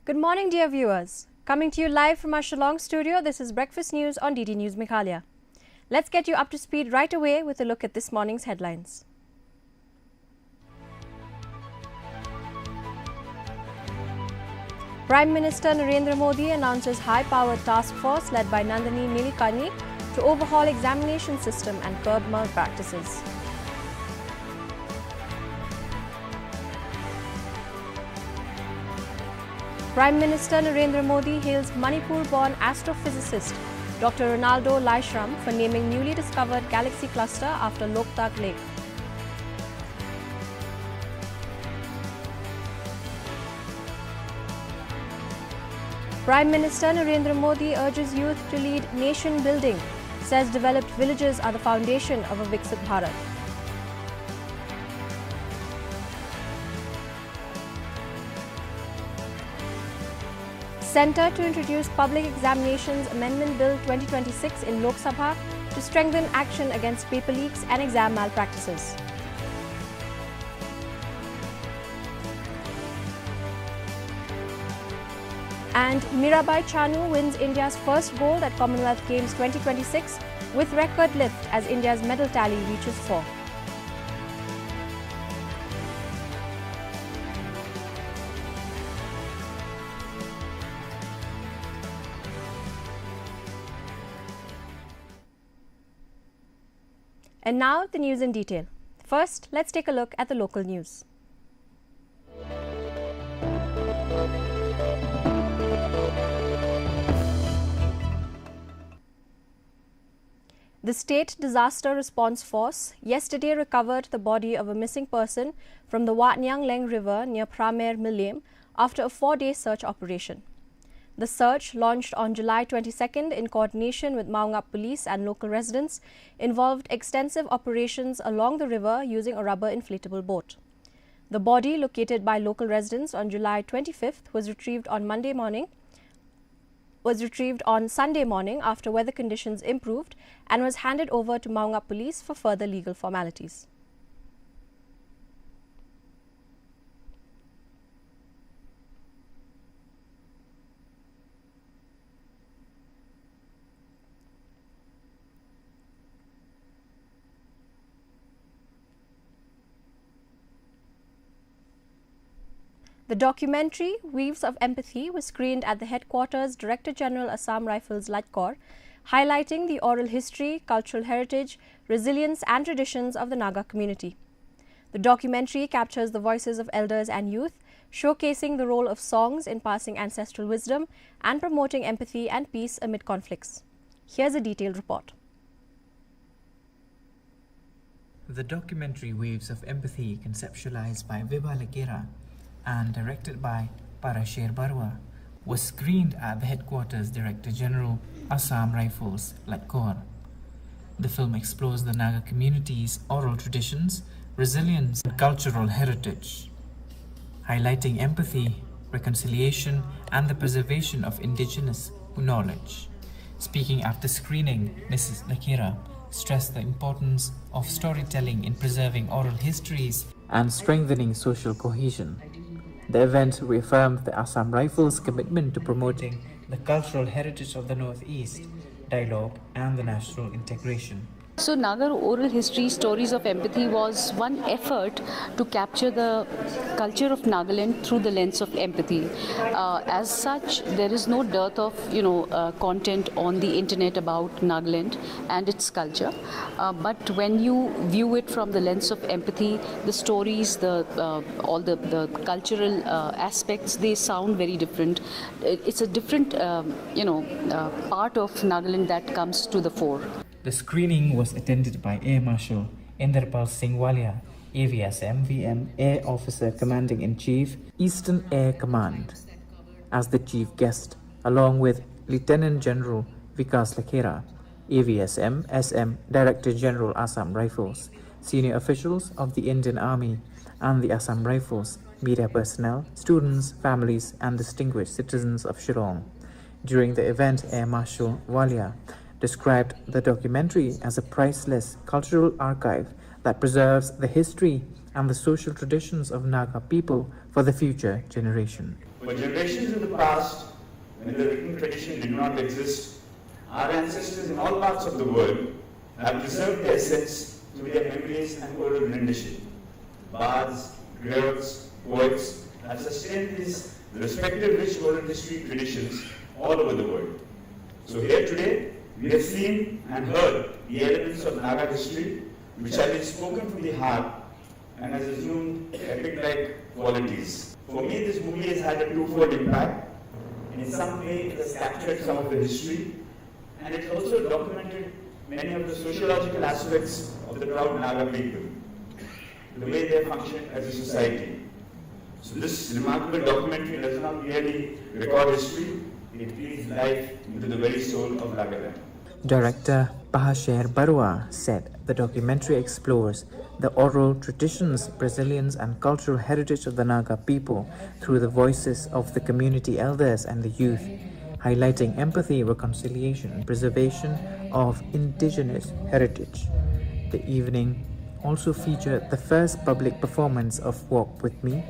Good morning, dear viewers. Coming to you live from our Shillong studio, this is Breakfast News on DD News Meghalaya. Let's get you up to speed right away with a look at this morning's headlines. Prime Minister Narendra Modi announces high-powered task force led by Nandini Nilekani to overhaul examination system and curb malpractices. Prime Minister Narendra Modi hails Manipur-born astrophysicist Dr. Ronaldo Laishram for naming newly discovered galaxy cluster after Loktak Lake. Prime Minister Narendra Modi urges youth to lead nation building, says developed villages are the foundation of a Viksit Bharat. Centre to introduce Public Examinations Amendment Bill 2026 in Lok Sabha to strengthen action against paper leaks and exam malpractices. And Mirabai Chanu wins India's first gold at Commonwealth Games 2026 with record lift as India's medal tally reaches 4. And now the news in detail. First, let's take a look at the local news. The State Disaster Response Force yesterday recovered the body of a missing person from the Wat Nyang Leng River near Pramer Milem after a 4-day search operation. The search, launched on July 22nd in coordination with Maungap Police and local residents, involved extensive operations along the river using a rubber inflatable boat. The body, located by local residents on July 25th, was retrieved on Sunday morning after weather conditions improved and was handed over to Maungap Police for further legal formalities. The documentary Weaves of Empathy was screened at the headquarters Director General Assam Rifles Latkor, highlighting the oral history, cultural heritage, resilience and traditions of the Naga community. The documentary captures the voices of elders and youth, showcasing the role of songs in passing ancestral wisdom and promoting empathy and peace amid conflicts. Here's a detailed report. The documentary Waves of Empathy, conceptualized by Vibha Lekera and directed by Parasher Barwa, was screened at the headquarters Director General Assam Rifles Latkor. The film explores the Naga community's oral traditions, resilience and cultural heritage, highlighting empathy, reconciliation and the preservation of indigenous knowledge. Speaking after screening, Mrs. Lekera stressed the importance of storytelling in preserving oral histories and strengthening social cohesion. The event reaffirmed the Assam Rifles' commitment to promoting the cultural heritage of the Northeast, dialogue and the national integration. So Nagar Oral History Stories of Empathy was one effort to capture the culture of Nagaland through the lens of empathy. As such, there is no dearth of content on the internet about Nagaland and its culture. But when you view it from the lens of empathy, the stories, all the cultural aspects, they sound very different. It's a different part of Nagaland that comes to the fore. The screening was attended by Air Marshal Inderpal Singh Walia, AVS MVM Air Officer Commanding-in-Chief, Eastern Air Command, as the chief guest, along with Lieutenant General Vikas Lekera, AVSM SM Director General Assam Rifles, senior officials of the Indian Army and the Assam Rifles, media personnel, students, families and distinguished citizens of Shillong. During the event, Air Marshal Walia described the documentary as a priceless cultural archive that preserves the history and the social traditions of Naga people for the future generation. For generations in the past, when the written tradition did not exist, our ancestors in all parts of the world have preserved their essence through their memories and oral rendition. Bards, griots, poets have sustained these respective rich oral history traditions all over the world. So here today, we have seen and heard the elements of Naga history which have been spoken from the heart and has assumed epic-like qualities. For me, this movie has had a twofold impact. In some way, it has captured some of the history, and it also documented many of the sociological aspects of the proud Naga people, the way they function as a society. So this remarkable documentary does not merely record history, it breathes life into the very soul of Nagaland. Director Bahasher Barua said the documentary explores the oral traditions, resilience and cultural heritage of the Naga people through the voices of the community elders and the youth, highlighting empathy, reconciliation and preservation of indigenous heritage. The evening also featured the first public performance of Walk With Me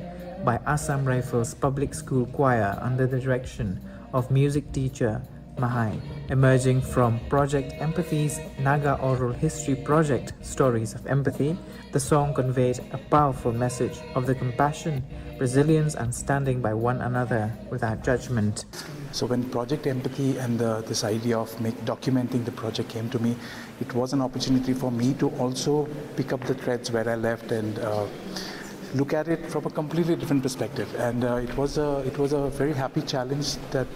by Assam Rifles Public School Choir under the direction of music teacher Mahai. Emerging from Project Empathy's Naga Oral History Project Stories of Empathy, the song conveyed a powerful message of the compassion, resilience and standing by one another without judgment. So when Project Empathy and this idea of documenting the project came to me, it was an opportunity for me to also pick up the threads where I left and look at it from a completely different perspective. And it was a very happy challenge that,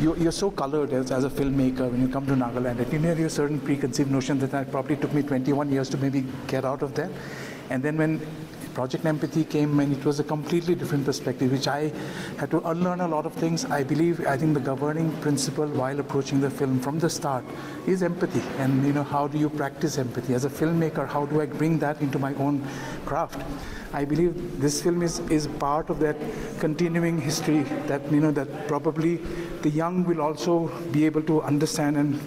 you're so colored as a filmmaker when you come to Nagaland. And you have a certain preconceived notion that it probably took me 21 years to maybe get out of that. And then when Project Empathy came, and it was a completely different perspective, which I had to unlearn a lot of things. I think the governing principle while approaching the film from the start is empathy. And how do you practice empathy? As a filmmaker, how do I bring that into my own craft? I believe this film is part of that continuing history that that probably the young will also be able to understand and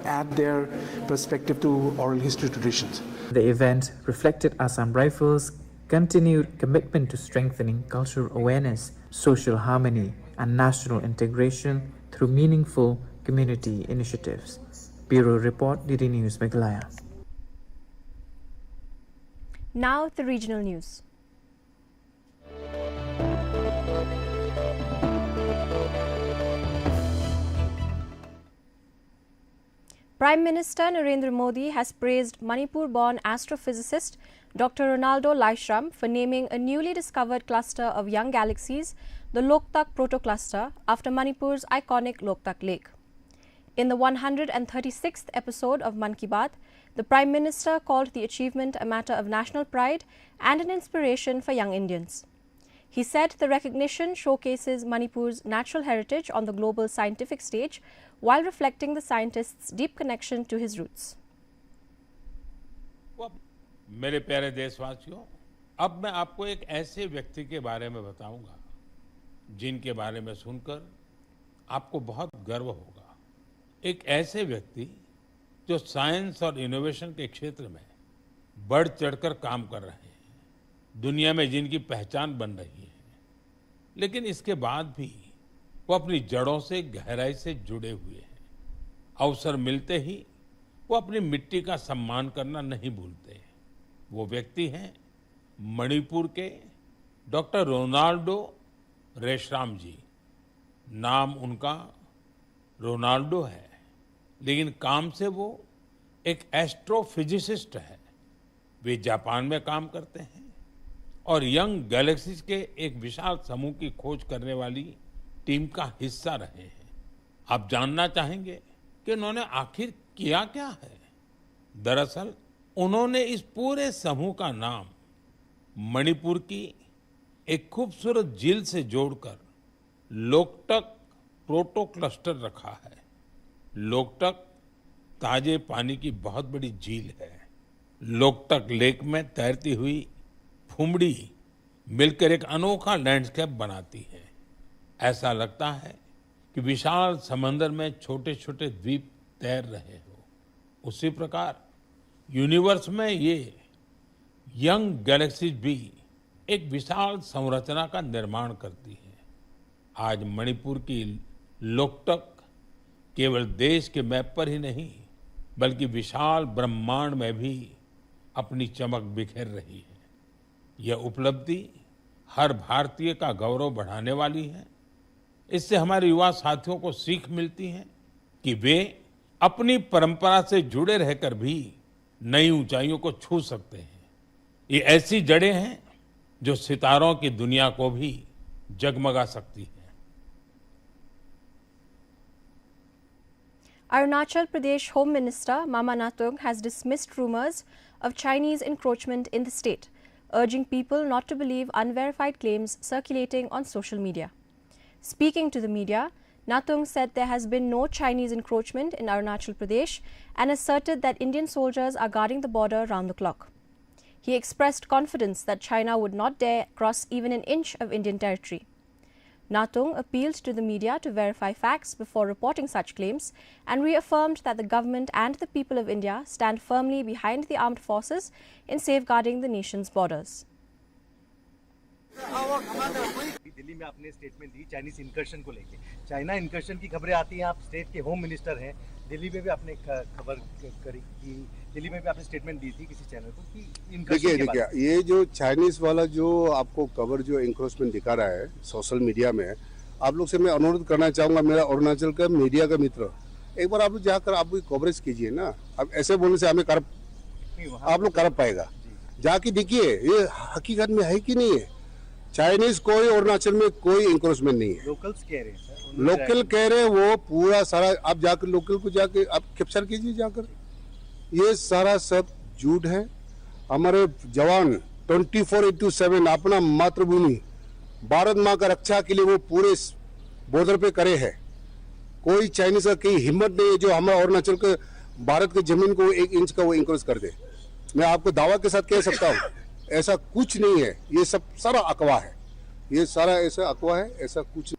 add their perspective to oral history traditions. The event reflected Assam Rifles' continued commitment to strengthening cultural awareness, social harmony, and national integration through meaningful community initiatives. Bureau Report, DD News, Meghalaya. Now the regional news. Prime Minister Narendra Modi has praised Manipur-born astrophysicist Dr. Ronaldo Laishram for naming a newly discovered cluster of young galaxies, the Loktak Protocluster, after Manipur's iconic Loktak Lake. In the 136th episode of Mann Ki Baat, the Prime Minister called the achievement a matter of national pride and an inspiration for young Indians. He said the recognition showcases Manipur's natural heritage on the global scientific stage while reflecting the scientist's deep connection to his roots. मेरे प्यारे देशवासियों, अब मैं आपको एक ऐसे व्यक्ति के बारे में बताऊंगा जिनके बारे में सुनकर आपको बहुत गर्व होगा। एक ऐसे व्यक्ति जो साइंस और इनोवेशन के क्षेत्र में बढ़ चढ़कर काम कर रहे हैं, दुनिया में जिनकी पहचान बन रही है, लेकिन इसके बाद भी वो अपनी जड़ों से गहराई से जुड़े हुए हैं। अवसर मिलते ही वो अपनी मिट्टी का सम्मान करना नहीं भूलते। वो व्यक्ति हैं मणिपुर के डॉक्टर रोनाल्डो रेशराम जी। नाम उनका रोनाल्डो है, लेकिन काम से वो एक एस्ट्रोफिजिसिस्ट है। वे जापान में काम करते हैं और यंग गैलेक्सीज के एक विशाल समूह की खोज करने वाली टीम का हिस्सा रहे हैं। आप जानना चाहेंगे कि उन्होंने आखिर किया क्या है? दरअसल उन्होंने इस पूरे समूह का नाम मणिपुर की एक खूबसूरत झील से जोड़कर लोकटक प्रोटो क्लस्टर रखा है। लोकटक ताजे पानी की बहुत बड़ी झील है। लोकटक लेक में तैरती हुई फुमड़ी मिलकर एक अनोखा लैंडस्केप बनाती है। ऐसा लगता है कि विशाल समंदर में छोटे छोटे द्वीप तैर रहे हो। उसी प्रकार यूनिवर्स में ये यंग गैलेक्सीज भी एक विशाल संरचना का निर्माण करती है। आज मणिपुर की लोकटक केवल देश के मैप पर ही नहीं बल्कि विशाल ब्रह्मांड में भी अपनी चमक बिखेर रही है। यह उपलब्धि हर भारतीय का गौरव बढ़ाने वाली है। इससे हमारे युवा साथियों को सीख मिलती है कि वे अपनी परंपरा से जुड़े रहकर भी नई ऊंचाइयों को छू सकते हैं। ये ऐसी जड़ें हैं जो सितारों की दुनिया को भी जगमगा सकती है। Arunachal Pradesh Home Minister Mama Natung has dismissed rumors of Chinese encroachment in the state, urging people not to believe unverified claims circulating on social media. Speaking to the media, Natung said there has been no Chinese encroachment in Arunachal Pradesh and asserted that Indian soldiers are guarding the border round the clock. He expressed confidence that China would not dare cross even an inch of Indian territory. Natung appealed to the media to verify facts before reporting such claims and reaffirmed that the government and the people of India stand firmly behind the armed forces in safeguarding the nation's borders. Delhi में आपने statement दी Chinese incursion को लेके। China incursion की खबरें आती हैं, आप state के होम मिनिस्टर हैं, दिल्ली में भी आपने खबर करी कि दिल्ली में भी आपने स्टेटमेंट दी थी किसी चैनल को कि इनकर्शन के बारे में। ये जो चाइनीज वाला जो आपको खबर जो इंक्रोचमेंट दिखा रहा है सोशल मीडिया में, आप लोग से मैं अनुरोध करना चाहूंगा, मेरा अरुणाचल का मीडिया का मित्र, एक बार आप लोग जाकर आप कवरेज कीजिए ना। अब ऐसे बोलने से हमें आप लोग कर पाएगा, जाके देखिए ये हकीकत में है कि नहीं है। चाइनीज कोई अरुणाचल में कोई इंक्रोचमेंट नहीं है। लोकल्स कह रहे हैं, लोकल कह रहे हैं, वो पूरा सारा आप जाकर लोकल को जाके आप कैप्चर कीजिए जाकर। ये सारा सब झूठ है। हमारे जवान 24/7 अपना मातृभूमि भारत माँ का रक्षा के लिए वो पूरे बॉर्डर पे करे है। कोई चाइनीज का कहीं हिम्मत नहीं है जो हमारा अरुणाचल के भारत के जमीन को 1 इंच का वो इंक्रोच कर दे। मैं आपको दावा के साथ कह सकता हूँ ऐसा कुछ नहीं है। ये सब सारा अफवाह है, ये सारा ऐसा अफवाह है, ऐसा कुछ।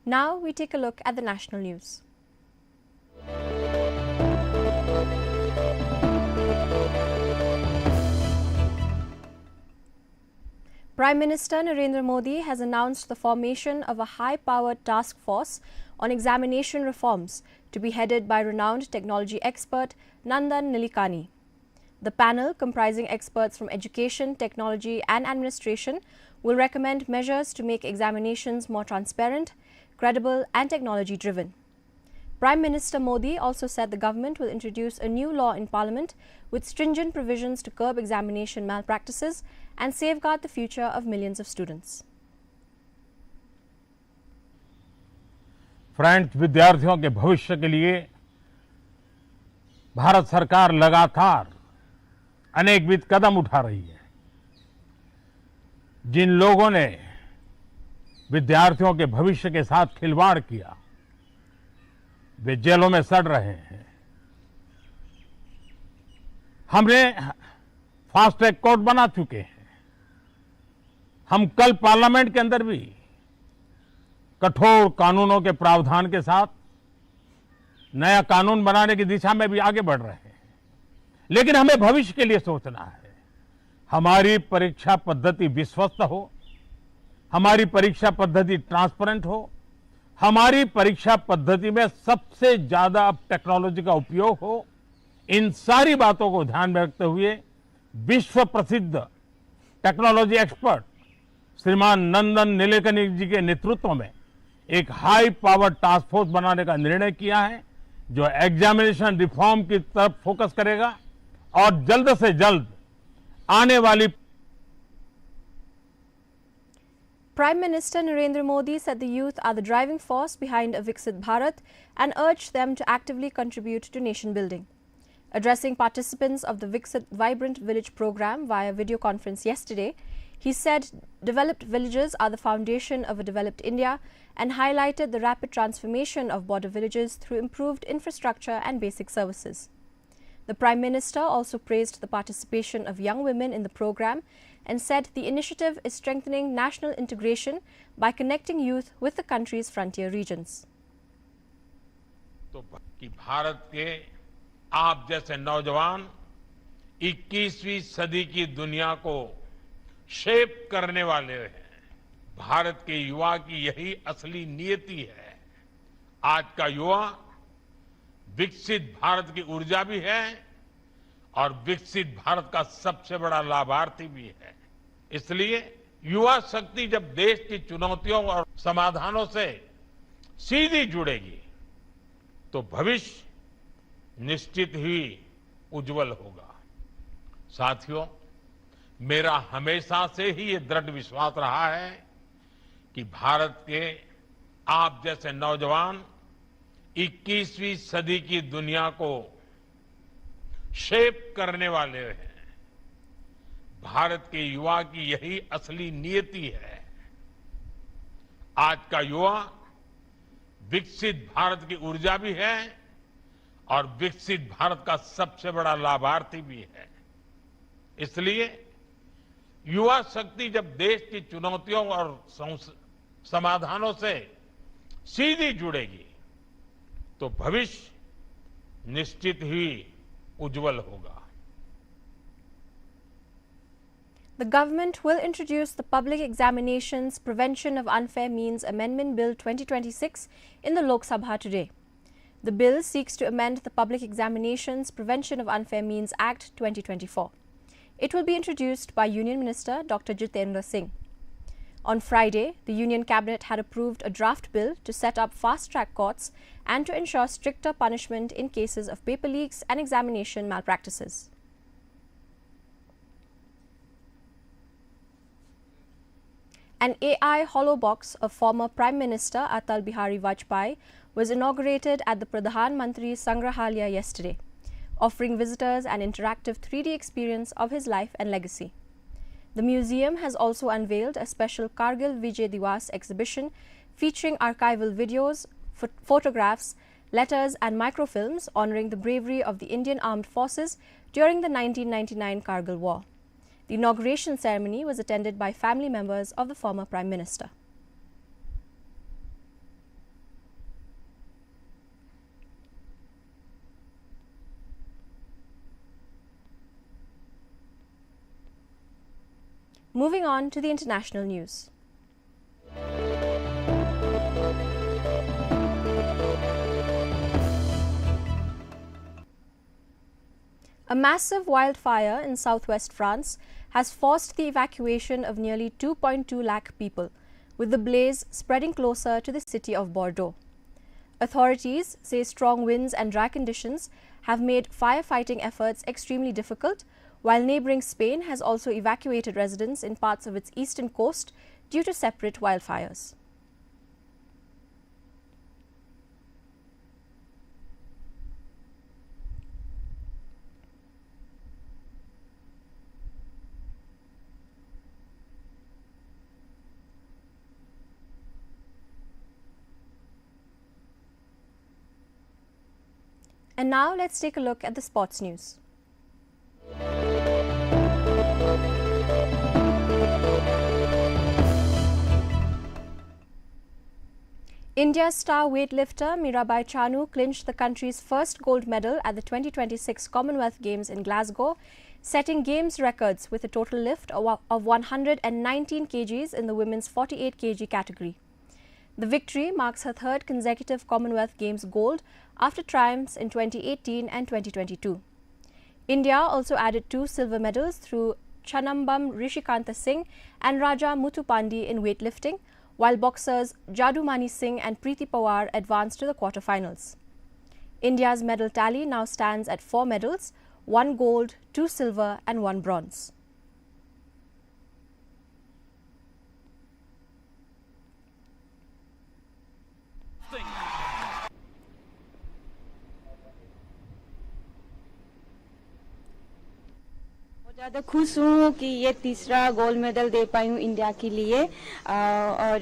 Now we take a look at the national news. Prime Minister Narendra Modi has announced the formation of a high-powered task force on examination reforms to be headed by renowned technology expert Nandan Nilikani. The panel, comprising experts from education, technology and administration, will recommend measures to make examinations more transparent, credible and technology-driven. Prime Minister Modi also said the government will introduce a new law in Parliament with stringent provisions to curb examination malpractices and safeguard the future of millions of students. Friends, विद्यार्थियों के भविष्य के लिए भारत सरकार लगातार अनेकविध कदम उठा रही है। जिन लोगों ने विद्यार्थियों के भविष्य के साथ खिलवाड़ किया वे जेलों में सड़ रहे हैं। हमने फास्ट ट्रैक कोर्ट बना चुके हैं। हम कल पार्लियामेंट के अंदर भी कठोर कानूनों के प्रावधान के साथ नया कानून बनाने की दिशा में भी आगे बढ़ रहे हैं। लेकिन हमें भविष्य के लिए सोचना है। हमारी परीक्षा पद्धति विश्वस्त हो, हमारी परीक्षा पद्धति ट्रांसपेरेंट हो, हमारी परीक्षा पद्धति में सबसे ज्यादा अब टेक्नोलॉजी का उपयोग हो। इन सारी बातों को ध्यान में रखते हुए विश्व प्रसिद्ध टेक्नोलॉजी एक्सपर्ट श्रीमान नंदन नीलेकनी जी के नेतृत्व में एक हाई पावर टास्क फोर्स बनाने का निर्णय किया है जो एग्जामिनेशन रिफॉर्म की तरफ फोकस करेगा और जल्द से जल्द आने वाली। Prime Minister Narendra Modi said the youth are the driving force behind a Viksit Bharat and urged them to actively contribute to nation building. Addressing participants of the Viksit Vibrant Village program via video conference yesterday, he said developed villages are the foundation of a developed India and highlighted the rapid transformation of border villages through improved infrastructure and basic services. The Prime Minister also praised the participation of young women in the program and said the initiative is strengthening national integration by connecting youth with the country's frontier regions. तो कि भारत के आप जैसे नौजवान 21वीं सदी की दुनिया को शेप करने वाले हैं। भारत के युवा की यही असली नियति है। आज का युवा विकसित भारत की ऊर्जा भी है और विकसित भारत का सबसे बड़ा लाभार्थी भी है। इसलिए युवा शक्ति जब देश की चुनौतियों और समाधानों से सीधी जुड़ेगी तो भविष्य निश्चित ही उज्जवल होगा। साथियों, मेरा हमेशा से ही ये दृढ़ विश्वास रहा है कि भारत के आप जैसे नौजवान 21वीं सदी की दुनिया को शेप करने वाले हैं। भारत के युवा की यही असली नियति है। आज का युवा विकसित भारत की ऊर्जा भी है और विकसित भारत का सबसे बड़ा लाभार्थी भी है। इसलिए युवा शक्ति जब देश की चुनौतियों और समाधानों से सीधी जुड़ेगी तो भविष्य निश्चित ही उज्जवल होगा। The government will introduce the Public Examinations Prevention of Unfair Means Amendment Bill 2026 in the Lok Sabha today. The bill seeks to amend the Public Examinations Prevention of Unfair Means Act 2024. It will be introduced by Union Minister Dr. Jitendra Singh. On Friday, the Union Cabinet had approved a draft bill to set up fast-track courts and to ensure stricter punishment in cases of paper leaks and examination malpractices. An AI hollow box of former Prime Minister Atal Bihari Vajpayee was inaugurated at the Pradhan Mantri Sangrahalaya yesterday, offering visitors an interactive 3D experience of his life and legacy. The museum has also unveiled a special Kargil Vijay Diwas exhibition featuring archival videos, photographs, letters and microfilms honoring the bravery of the Indian Armed Forces during the 1999 Kargil War. The inauguration ceremony was attended by family members of the former Prime Minister. Moving on to the international news. A massive wildfire in southwest France has forced the evacuation of nearly 2.2 lakh people, with the blaze spreading closer to the city of Bordeaux. Authorities say strong winds and dry conditions have made firefighting efforts extremely difficult, while neighbouring Spain has also evacuated residents in parts of its eastern coast due to separate wildfires. And now let's take a look at the sports news. India's star weightlifter Mirabai Chanu clinched the country's first gold medal at the 2026 Commonwealth Games in Glasgow, setting Games records with a total lift of 119 kgs in the women's 48 kg category. The victory marks her third consecutive Commonwealth Games gold after triumphs in 2018 and 2022. India also added 2 silver medals through Chanambam Rishikanta Singh and Raja Muthupandi in weightlifting, while boxers Jadumani Singh and Preeti Pawar advanced to the quarterfinals. India's medal tally now stands at 4 medals, 1 gold, 2 silver and 1 bronze. ज़्यादा खुश हूँ कि ये तीसरा gold medal दे पाई हूँ India के लिए और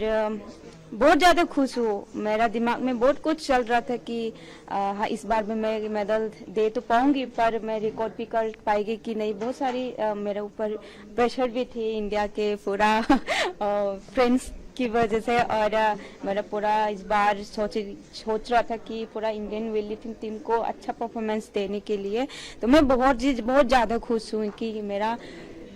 बहुत ज़्यादा खुश हूँ। मेरा दिमाग में बहुत कुछ चल रहा था कि हाँ इस बार में मैं मेडल दे तो पाऊंगी पर मैं रिकॉर्ड भी कर पाएगी कि नहीं। बहुत सारी मेरे ऊपर प्रेशर भी थी इंडिया के पूरा फ्रेंड्स की वजह से और मेरा पूरा इस बार सोच रहा था कि पूरा इंडियन वेटलिफ्टिंग टीम को अच्छा परफॉर्मेंस देने के लिए। तो मैं बहुत ज़्यादा खुश हूँ कि मेरा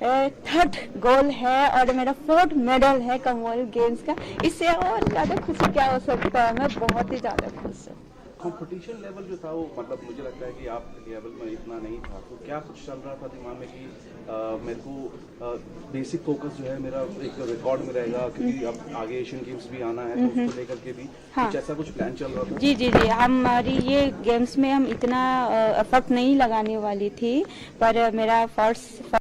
थर्ड गोल है और मेरा 4th मेडल है कॉमनवेल्थ गेम्स का। इससे और ज़्यादा खुशी क्या हो सकता है, मैं बहुत ही ज़्यादा खुश हूँ। कंपटीशन लेवल जो था वो मतलब मुझे लगता है कि आप लेवल में इतना नहीं था, तो क्या कुछ चल रहा था दिमाग में कि मेरे को बेसिक फोकस जो है मेरा एक रिकॉर्ड में रहेगा, क्योंकि अब आगे एशियन गेम्स भी आना है, तो उसको लेकर के भी कुछ ऐसा कुछ प्लान चल रहा था? जी जी जी, हमारी ये गेम्स में हम इतना एफर्ट नहीं लगाने वाली थी, पर मेरा first.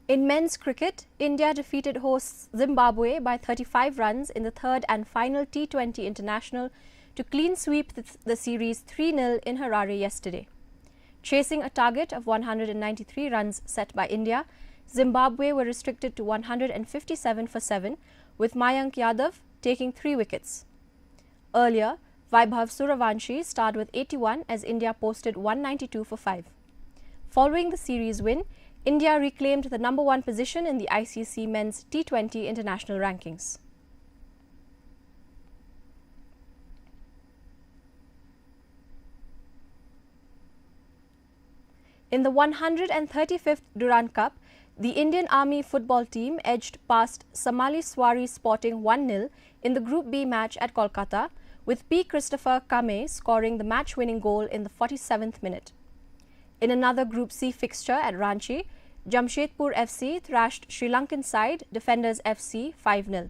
In men's cricket, India defeated hosts Zimbabwe by 35 runs in the third and final T20 international to clean sweep the series 3-0 in Harare yesterday. Chasing a target of 193 runs set by India, Zimbabwe were restricted to 157 for 7, with Mayank Yadav taking 3 wickets. Earlier, Vaibhav Suravanshi starred with 81 as India posted 192 for 5. Following the series win, India reclaimed the number 1 position in the ICC men's T20 international rankings. In the 135th Durand Cup, the Indian Army football team edged past Somali Swari Sporting 1-0 in the Group B match at Kolkata, with P. Christopher Kame scoring the match-winning goal in the 47th minute. In another Group C fixture at Ranchi, Jamshedpur FC thrashed Sri Lankan side Defenders FC 5-0.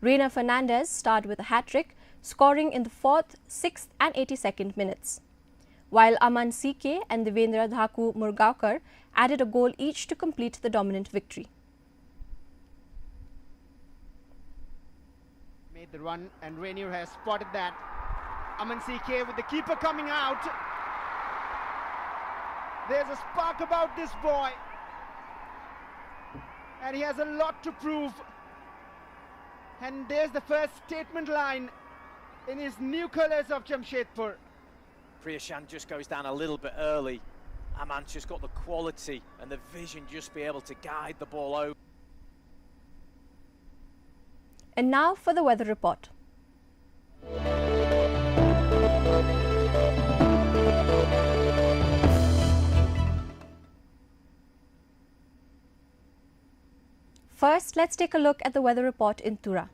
Reina Fernandez starred with a hat-trick, scoring in the 4th, 6th and 82nd minutes, while Aman CK and Devendra Dhaku Murgaonkar added a goal each to complete the dominant victory. Made the run and Rainier has spotted that. Aman CK with the keeper coming out. There's a spark about this boy, and he has a lot to prove. And there's the first statement line in his new colours of Jamshedpur. Priyashan just goes down a little bit early. Aman's just got the quality and the vision just to be able to guide the ball over. And now for the weather report. First, let's take a look at the weather report in Tura.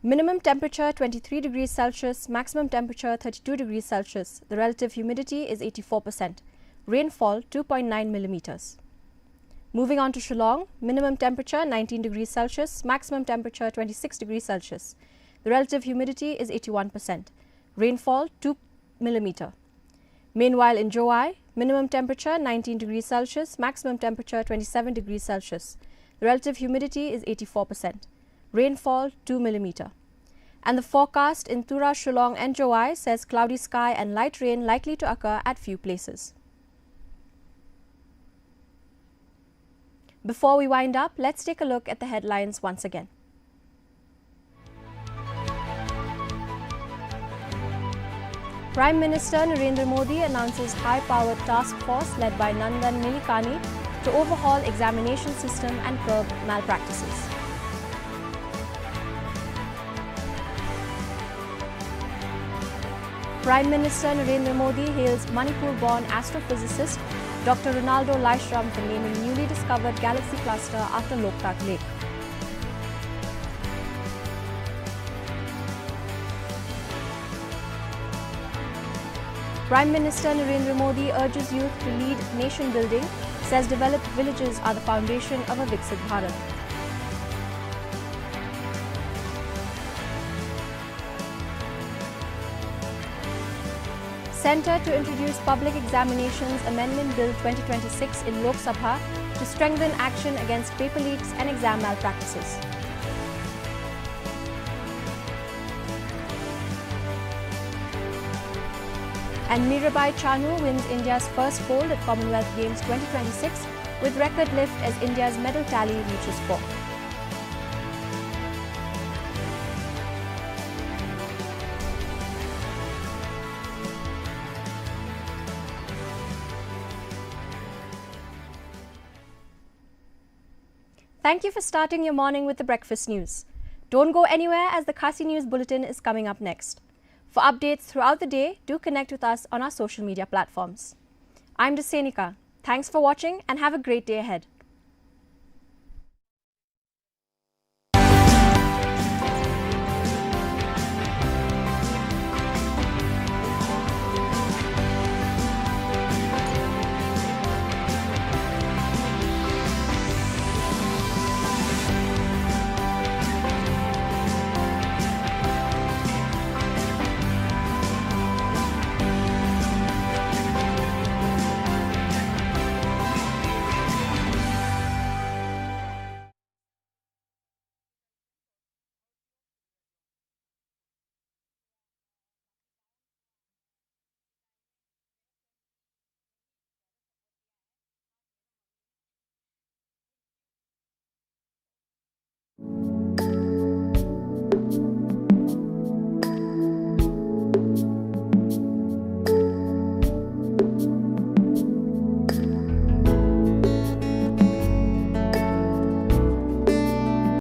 Minimum temperature 23 degrees Celsius, maximum temperature 32 degrees Celsius. The relative humidity is 84%. Rainfall 2.9 millimeters. Moving on to Shillong, minimum temperature 19 degrees Celsius, maximum temperature 26 degrees Celsius. The relative humidity is 81%. Rainfall 2 millimeter. Meanwhile, in Joai, minimum temperature 19 degrees Celsius, maximum temperature 27 degrees Celsius. The relative humidity is 84%. Rainfall 2 millimeter. And the forecast in Tura, Shillong and Joai says cloudy sky and light rain likely to occur at few places. Before we wind up, let's take a look at the headlines once again. Prime Minister Narendra Modi announces high-powered task force led by Nandan Nilekani to overhaul examination system and curb malpractices. Prime Minister Narendra Modi hails Manipur-born astrophysicist Dr. Ronaldo Laishram for naming newly discovered galaxy cluster after Loktak Lake. Prime Minister Narendra Modi urges youth to lead nation building, says developed villages are the foundation of a Viksit Bharat. Centre to introduce Public Examinations Amendment Bill 2026 in Lok Sabha to strengthen action against paper leaks and exam malpractices. And Mirabai Chanu wins India's first gold at Commonwealth Games 2026 with record lift as India's medal tally reaches 4. Thank you for starting your morning with the breakfast news. Don't go anywhere as the Khasi News Bulletin is coming up next. For updates throughout the day, do connect with us on our social media platforms. I'm Dasenika. Thanks for watching and have a great day ahead.